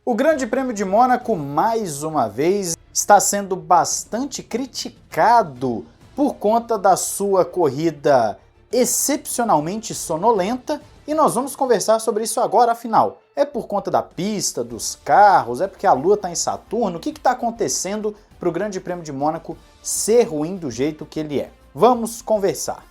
O Grande Prêmio de Mônaco, mais uma vez, está sendo bastante criticado por conta da sua corrida excepcionalmente sonolenta, e nós vamos conversar sobre isso agora. Afinal, é por conta da pista, dos carros, é porque a Lua está em Saturno? O que está acontecendo para o Grande Prêmio de Mônaco ser ruim do jeito que ele é? Vamos conversar.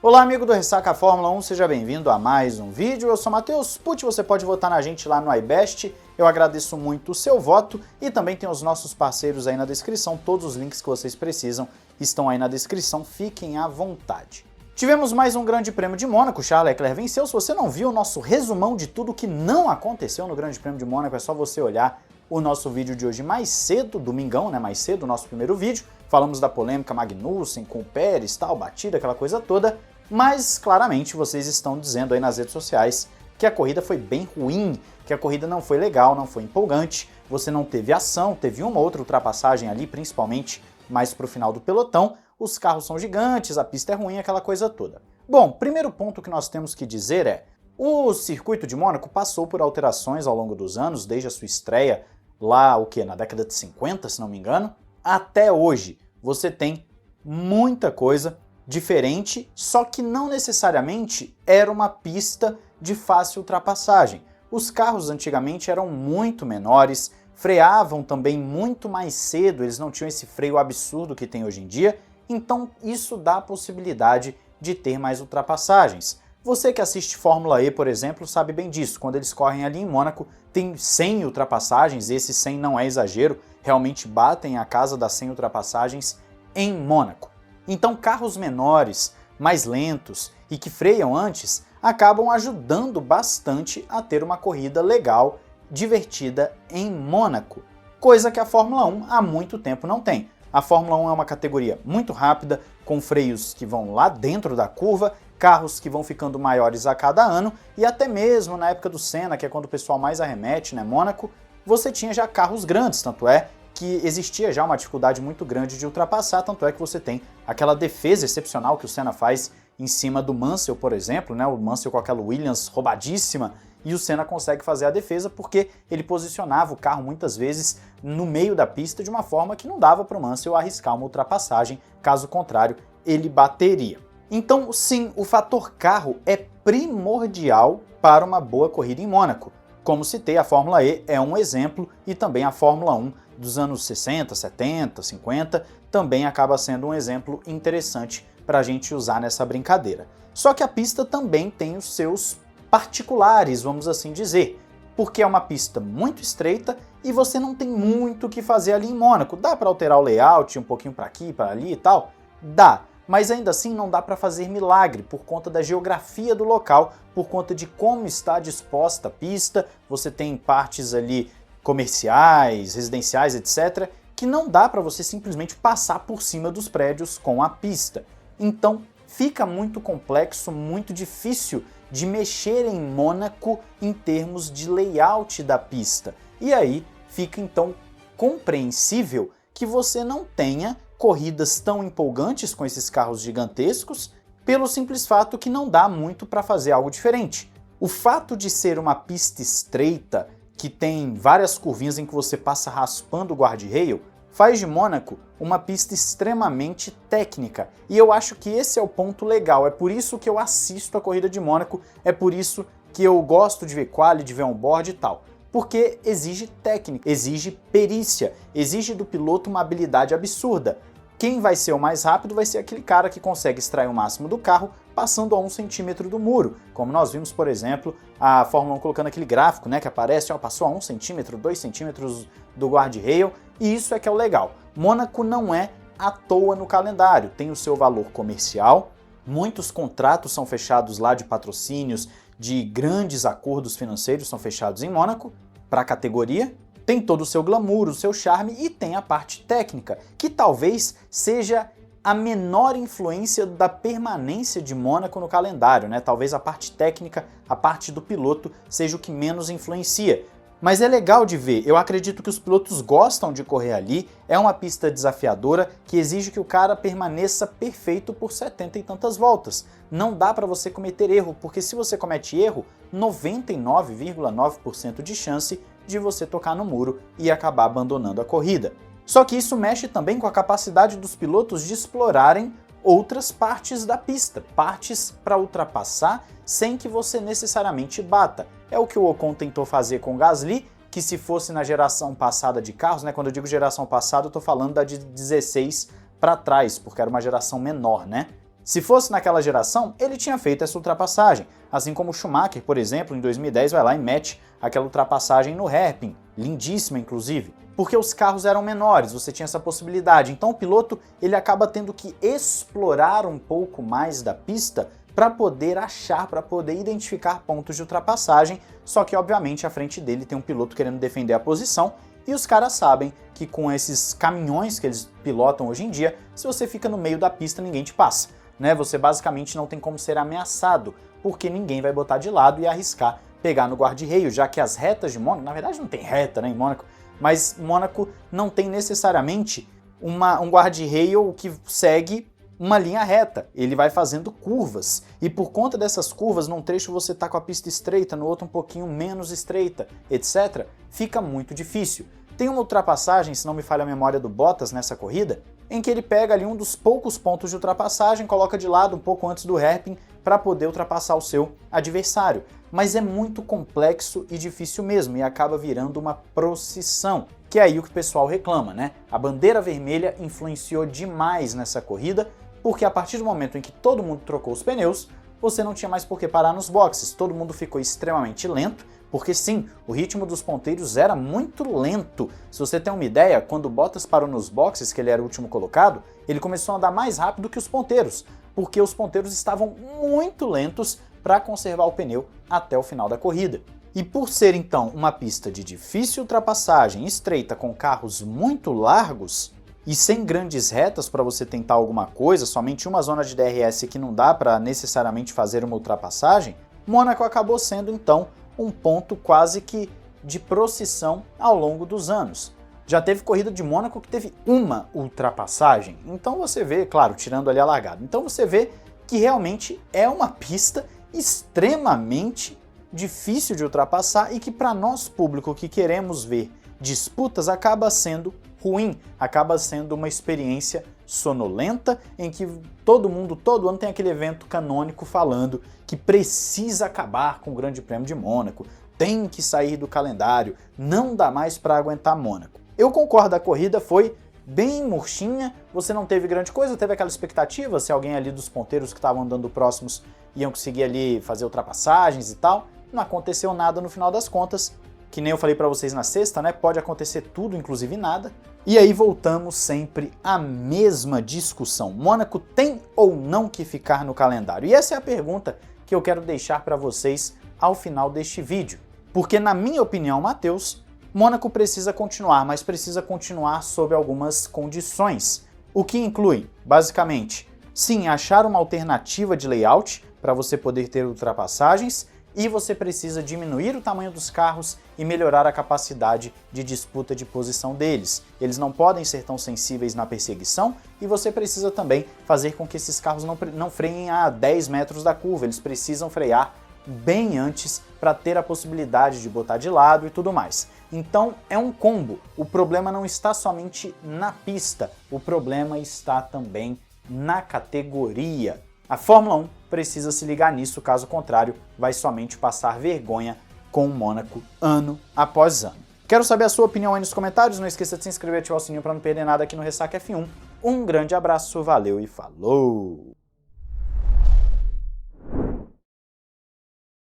Olá, amigo do Ressaca Fórmula 1, seja bem-vindo a mais um vídeo. Eu sou Matheus Pucci, você pode votar na gente lá no iBest, eu agradeço muito o seu voto e também tem os nossos parceiros aí na descrição, todos os links que vocês precisam estão aí na descrição, fiquem à vontade. Tivemos mais um Grande Prêmio de Mônaco, Charles Leclerc venceu. Se você não viu o nosso resumão de tudo que não aconteceu no Grande Prêmio de Mônaco, é só você olhar o nosso vídeo de hoje mais cedo, domingão, né, mais cedo, o nosso primeiro vídeo. Falamos da polêmica Magnussen com o Pérez, tal, batida, aquela coisa toda. Mas, claramente, vocês estão dizendo aí nas redes sociais que a corrida foi bem ruim, que a corrida não foi legal, não foi empolgante, você não teve ação, teve uma outra ultrapassagem ali, principalmente mais pro final do pelotão, os carros são gigantes, a pista é ruim, aquela coisa toda. Bom, primeiro ponto que nós temos que dizer é, o circuito de Mônaco passou por alterações ao longo dos anos, desde a sua estreia lá, na década de 50, se não me engano, até hoje. Você tem muita coisa diferente, só que não necessariamente era uma pista de fácil ultrapassagem. Os carros antigamente eram muito menores, freavam também muito mais cedo, eles não tinham esse freio absurdo que tem hoje em dia, então isso dá a possibilidade de ter mais ultrapassagens. Você que assiste Fórmula E, por exemplo, sabe bem disso. Quando eles correm ali em Mônaco, tem 100 ultrapassagens, e esse 100 não é exagero, realmente batem a casa das 100 ultrapassagens em Mônaco. Então carros menores, mais lentos e que freiam antes, acabam ajudando bastante a ter uma corrida legal, divertida em Mônaco, coisa que a Fórmula 1 há muito tempo não tem. A Fórmula 1 é uma categoria muito rápida, com freios que vão lá dentro da curva, carros que vão ficando maiores a cada ano, e até mesmo na época do Senna, que é quando o pessoal mais arremete, né, Mônaco, você tinha já carros grandes, tanto é que existia já uma dificuldade muito grande de ultrapassar, tanto é que você tem aquela defesa excepcional que o Senna faz em cima do Mansell, por exemplo, né? O Mansell com aquela Williams roubadíssima, e o Senna consegue fazer a defesa porque ele posicionava o carro muitas vezes no meio da pista de uma forma que não dava para o Mansell arriscar uma ultrapassagem, caso contrário, ele bateria. Então, sim, o fator carro é primordial para uma boa corrida em Mônaco. Como citei, a Fórmula E é um exemplo e também a Fórmula 1 dos anos 60, 70, 50 também acaba sendo um exemplo interessante para a gente usar nessa brincadeira. Só que a pista também tem os seus particulares, vamos assim dizer, porque é uma pista muito estreita e você não tem muito o que fazer ali em Mônaco. Dá para alterar o layout um pouquinho para aqui, para ali e tal? Dá. Mas ainda assim não dá para fazer milagre por conta da geografia do local, por conta de como está disposta a pista. Você tem partes ali comerciais, residenciais, etc., que não dá para você simplesmente passar por cima dos prédios com a pista. Então fica muito complexo, muito difícil de mexer em Mônaco em termos de layout da pista. E aí fica então compreensível que você não tenha corridas tão empolgantes com esses carros gigantescos, pelo simples fato que não dá muito para fazer algo diferente. O fato de ser uma pista estreita, que tem várias curvinhas em que você passa raspando o guarda-rail, faz de Mônaco uma pista extremamente técnica. E eu acho que esse é o ponto legal, é por isso que eu assisto a corrida de Mônaco, é por isso que eu gosto de ver quali, de ver on-board e tal. Porque exige técnica, exige perícia, exige do piloto uma habilidade absurda. Quem vai ser o mais rápido vai ser aquele cara que consegue extrair o máximo do carro passando a 1 centímetro do muro, como nós vimos, por exemplo, a Fórmula 1 colocando aquele gráfico, né, que aparece, ó, passou a 1 centímetro, 2 centímetros do guarda-rail, e isso é que é o legal. Mônaco não é à toa no calendário, tem o seu valor comercial, muitos contratos são fechados lá de patrocínios, de grandes acordos financeiros são fechados em Mônaco para a categoria, tem todo o seu glamour, o seu charme e tem a parte técnica, que talvez seja a menor influência da permanência de Mônaco no calendário, né? Talvez a parte técnica, a parte do piloto, seja o que menos influencia. Mas é legal de ver, eu acredito que os pilotos gostam de correr ali, é uma pista desafiadora que exige que o cara permaneça perfeito por 70 e tantas voltas. Não dá para você cometer erro, porque se você comete erro, 99,9% de chance de você tocar no muro e acabar abandonando a corrida. Só que isso mexe também com a capacidade dos pilotos de explorarem outras partes da pista, partes para ultrapassar sem que você necessariamente bata. É o que o Ocon tentou fazer com o Gasly, que se fosse na geração passada de carros, né? Quando eu digo geração passada, eu tô falando da de 16 para trás, porque era uma geração menor, né? Se fosse naquela geração, ele tinha feito essa ultrapassagem, assim como o Schumacher, por exemplo, em 2010 vai lá e mete aquela ultrapassagem no hairpin, lindíssima inclusive, porque os carros eram menores, você tinha essa possibilidade. Então o piloto ele acaba tendo que explorar um pouco mais da pista para poder achar, para poder identificar pontos de ultrapassagem, só que obviamente à frente dele tem um piloto querendo defender a posição, e os caras sabem que com esses caminhões que eles pilotam hoje em dia, se você fica no meio da pista ninguém te passa, né? Você basicamente não tem como ser ameaçado, porque ninguém vai botar de lado e arriscar pegar no guarda-reio, já que as retas de Mônaco, na verdade não tem reta, né, em Mônaco, mas Mônaco não tem necessariamente um guarda-reio que segue uma linha reta, ele vai fazendo curvas, e por conta dessas curvas, num trecho você está com a pista estreita, no outro um pouquinho menos estreita, etc., fica muito difícil. Tem uma ultrapassagem, se não me falha a memória, do Bottas nessa corrida, em que ele pega ali um dos poucos pontos de ultrapassagem, coloca de lado um pouco antes do hairpin para poder ultrapassar o seu adversário. Mas é muito complexo e difícil mesmo, e acaba virando uma procissão, que é aí o que o pessoal reclama, né? A bandeira vermelha influenciou demais nessa corrida, porque a partir do momento em que todo mundo trocou os pneus, você não tinha mais por que parar nos boxes, todo mundo ficou extremamente lento, porque sim, o ritmo dos ponteiros era muito lento. Se você tem uma ideia, quando o Bottas parou nos boxes, que ele era o último colocado, ele começou a andar mais rápido que os ponteiros, porque os ponteiros estavam muito lentos para conservar o pneu até o final da corrida. E por ser então uma pista de difícil ultrapassagem, estreita, com carros muito largos, e sem grandes retas para você tentar alguma coisa, somente uma zona de DRS que não dá para necessariamente fazer uma ultrapassagem, Mônaco acabou sendo então um ponto quase que de procissão ao longo dos anos. Já teve corrida de Mônaco que teve uma ultrapassagem, então você vê, claro, tirando ali a largada, então você vê que realmente é uma pista extremamente difícil de ultrapassar e que para nós, público que queremos ver disputas, acaba sendo ruim, acaba sendo uma experiência sonolenta em que todo mundo, todo ano tem aquele evento canônico falando que precisa acabar com o Grande Prêmio de Mônaco, tem que sair do calendário, não dá mais para aguentar Mônaco. Eu concordo, a corrida foi bem murchinha, você não teve grande coisa, teve aquela expectativa se alguém ali dos ponteiros que estavam andando próximos iam conseguir ali fazer ultrapassagens e tal, não aconteceu nada no final das contas, que nem eu falei para vocês na sexta, né? Pode acontecer tudo, inclusive nada. E aí voltamos sempre à mesma discussão. Mônaco tem ou não que ficar no calendário? E essa é a pergunta que eu quero deixar para vocês ao final deste vídeo. Porque na minha opinião, Matheus, Mônaco precisa continuar, mas precisa continuar sob algumas condições. O que inclui, basicamente, sim, achar uma alternativa de layout para você poder ter ultrapassagens, e você precisa diminuir o tamanho dos carros e melhorar a capacidade de disputa de posição deles. Eles não podem ser tão sensíveis na perseguição, e você precisa também fazer com que esses carros não freiem a 10 metros da curva, eles precisam frear bem antes para ter a possibilidade de botar de lado e tudo mais. Então é um combo, o problema não está somente na pista, o problema está também na categoria. A Fórmula 1 precisa se ligar nisso, caso contrário, vai somente passar vergonha com o Mônaco ano após ano. Quero saber a sua opinião aí nos comentários, não esqueça de se inscrever e ativar o sininho para não perder nada aqui no Ressaca F1. Um grande abraço, valeu e falou!